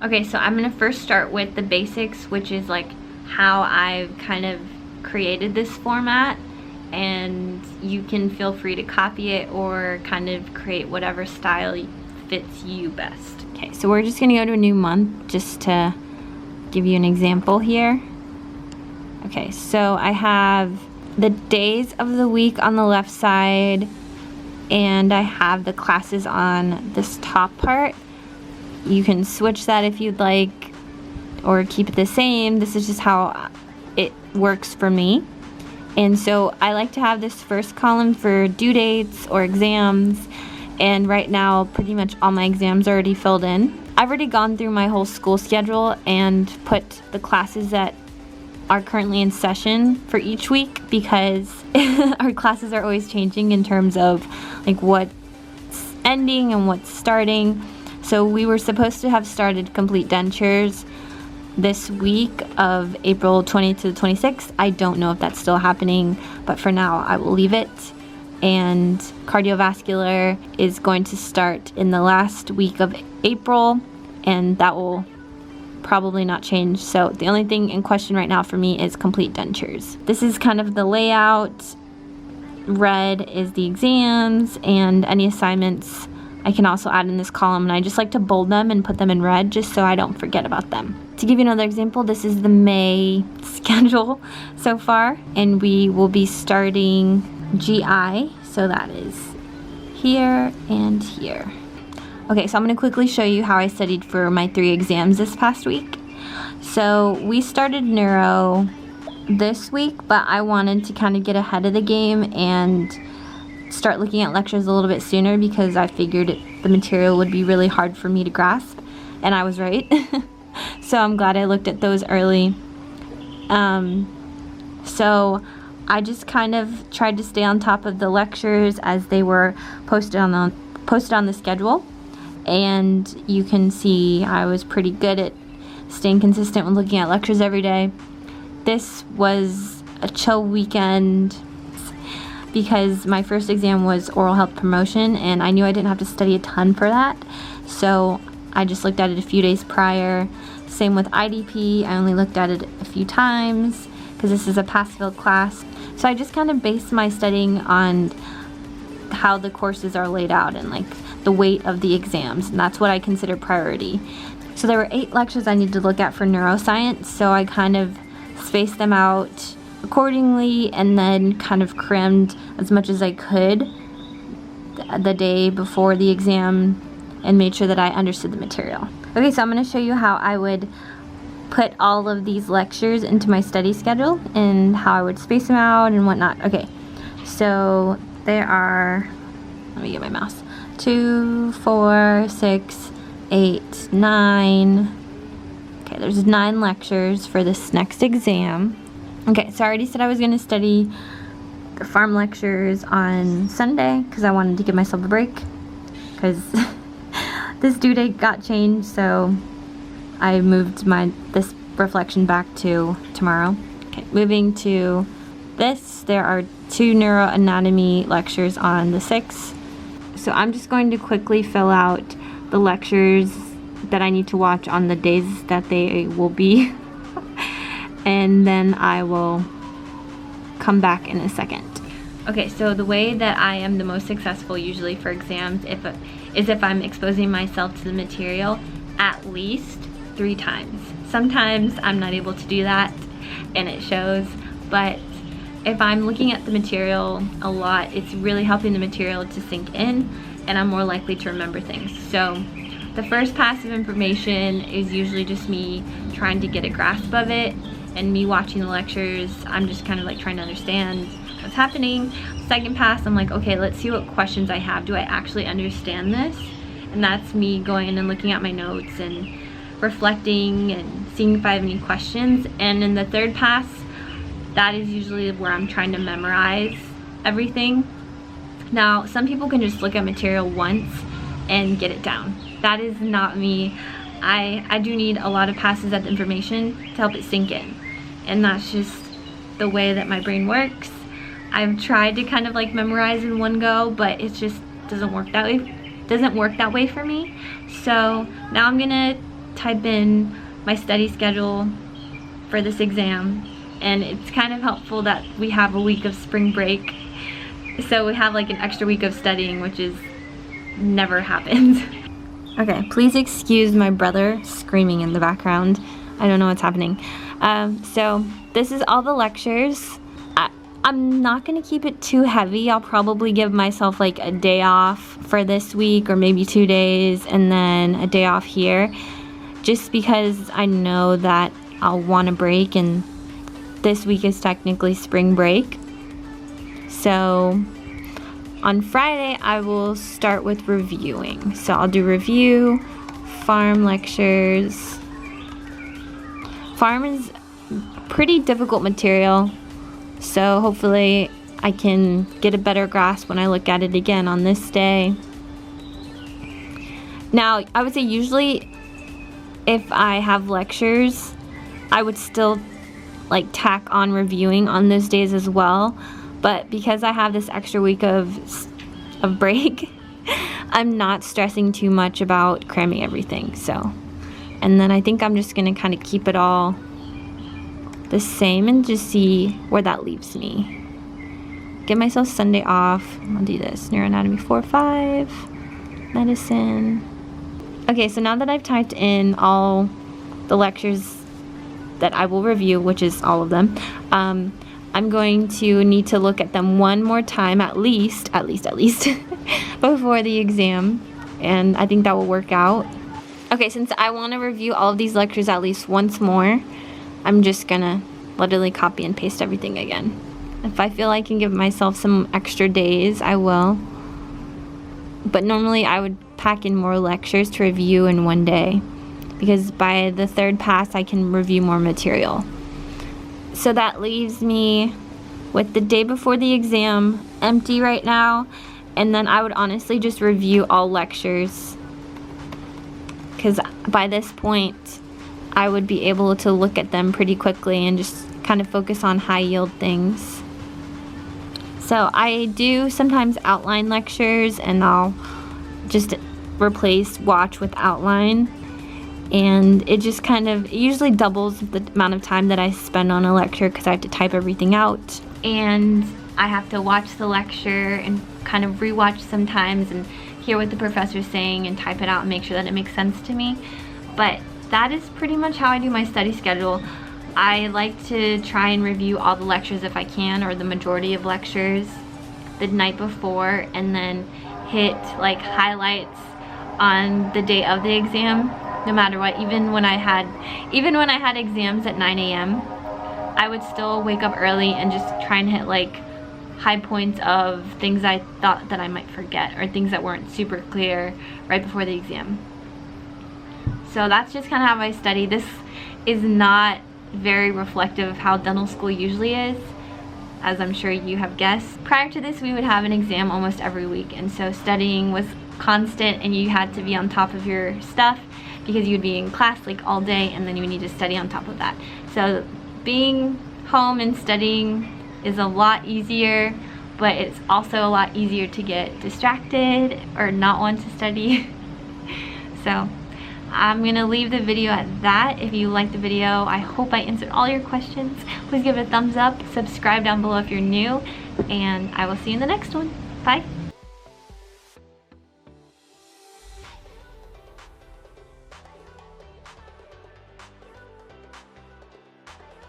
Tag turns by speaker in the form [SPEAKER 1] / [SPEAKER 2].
[SPEAKER 1] Okay, so I'm gonna first start with the basics, which is like how I've kind of created this format, and you can feel free to copy it or kind of create whatever style fits you best. Okay, so we're just gonna go to a new month just to give you an example here. Okay, so I have the days of the week on the left side, and I have the classes on this top part. You can switch that if you'd like, or keep it the same. This is just how it works for me. And so I like to have this first column for due dates or exams, and right now pretty much all my exams are already filled in. I've already gone through my whole school schedule and put the classes that are currently in session for each week, because our classes are always changing in terms of like what's ending and what's starting. So we were supposed to have started complete dentures this week of April 20th to the 26th. I don't know if that's still happening, but for now I will leave it. And cardiovascular is going to start in the last week of April, and that will probably not change. So the only thing in question right now for me is complete dentures. This is kind of the layout. Red is the exams, and any assignments I can also add in this column, and I just like to bold them and put them in red just so I don't forget about them. To give you another example, this is the May schedule so far, and we will be starting GI, so that is here and here. Okay, so I'm going to quickly show you how I studied for my 3 exams this past week. So we started neuro this week, but I wanted to kind of get ahead of the game and start looking at lectures a little bit sooner, because I figured the material would be really hard for me to grasp, and I was right. So I'm glad I looked at those early. So I just kind of tried to stay on top of the lectures as they were posted on the schedule, and you can see I was pretty good at staying consistent with looking at lectures every day. This was a chill weekend because my first exam was oral health promotion, and I knew I didn't have to study a ton for that, so I just looked at it a few days prior. Same with IDP, I only looked at it a few times because this is a pass-fail class. So I just kind of based my studying on how the courses are laid out and like the weight of the exams, and that's what I consider priority. So there were 8 lectures I needed to look at for neuroscience, so I kind of spaced them out accordingly and then kind of crammed as much as I could the day before the exam and made sure that I understood the material. Okay, so I'm going to show you how I would put all of these lectures into my study schedule and how I would space them out and whatnot. Okay, so there are, let me get my mouse, 2, 4, 6, 8, 9. Okay, there's 9 lectures for this next exam. Okay, so I already said I was going to study the farm lectures on Sunday because I wanted to give myself a break, because this due date got changed, so I moved this reflection back to tomorrow. Okay, moving to this, there are 2 neuroanatomy lectures on the 6th. So I'm just going to quickly fill out the lectures that I need to watch on the days that they will be. And then I will come back in a second. Okay, so the way that I am the most successful usually for exams is if I'm exposing myself to the material at least 3 times. Sometimes I'm not able to do that and it shows, but if I'm looking at the material a lot, it's really helping the material to sink in, and I'm more likely to remember things. So the first pass of information is usually just me trying to get a grasp of it, and me watching the lectures, I'm just kind of like trying to understand what's happening. Second pass, I'm like, okay, let's see what questions I have. Do I actually understand this? And that's me going in and looking at my notes and reflecting and seeing if I have any questions. And in the third pass, that is usually where I'm trying to memorize everything. Now, some people can just look at material once and get it down. That is not me. I do need a lot of passes at the information to help it sink in. And that's just the way that my brain works. I've tried to kind of like memorize in one go, but it just doesn't work that way for me. So now I'm gonna type in my study schedule for this exam, and it's kind of helpful that we have a week of spring break, so we have like an extra week of studying, which is never happens. Okay, please excuse my brother screaming in the background. I don't know what's happening. So this is all the lectures. I'm not gonna keep it too heavy. I'll probably give myself like a day off for this week, or maybe 2 days, and then a day off here, just because I know that I'll want a break, and this week is technically spring break. So on Friday I will start with reviewing. So I'll do review, farm lectures. Farm is pretty difficult material, so hopefully I can get a better grasp when I look at it again on this day. Now, I would say usually if I have lectures, I would still like tack on reviewing on those days as well, but because I have this extra week of break, I'm not stressing too much about cramming everything. So, and then I think I'm just gonna kind of keep it all the same and just see where that leaves me. Give myself Sunday off. I'll do this. Neuroanatomy 4-5, medicine. Okay, so now that I've typed in all the lectures that I will review, which is all of them, I'm going to need to look at them one more time at least before the exam, and I think that will work out. Okay, since I want to review all of these lectures at least once more, I'm just gonna literally copy and paste everything again. If I feel I can give myself some extra days, I will. But normally I would pack in more lectures to review in one day, because by the third pass I can review more material. So that leaves me with the day before the exam empty right now, and then I would honestly just review all lectures, because by this point I would be able to look at them pretty quickly and just kind of focus on high yield things. So I do sometimes outline lectures, and I'll just replace watch with outline, and it just kind of, it usually doubles the amount of time that I spend on a lecture, because I have to type everything out, and I have to watch the lecture and kind of rewatch sometimes and hear what the professor's saying and type it out and make sure that it makes sense to me. But that is pretty much how I do my study schedule. I like to try and review all the lectures if I can, or the majority of lectures, the night before, and then hit like highlights on the day of the exam, no matter what. Even when I had exams at 9 a.m., I would still wake up early and just try and hit like high points of things I thought that I might forget, or things that weren't super clear right before the exam. So that's just kind of how I study. This is not very reflective of how dental school usually is, as I'm sure you have guessed. Prior to this, we would have an exam almost every week, and so studying was constant, and you had to be on top of your stuff because you'd be in class like all day, and then you would need to study on top of that. So being home and studying is a lot easier, but it's also a lot easier to get distracted or not want to study. So I'm gonna leave the video at that. If you liked the video, I hope I answered all your questions. Please give it a thumbs up, subscribe down below if you're new, and I will see you in the next one. Bye.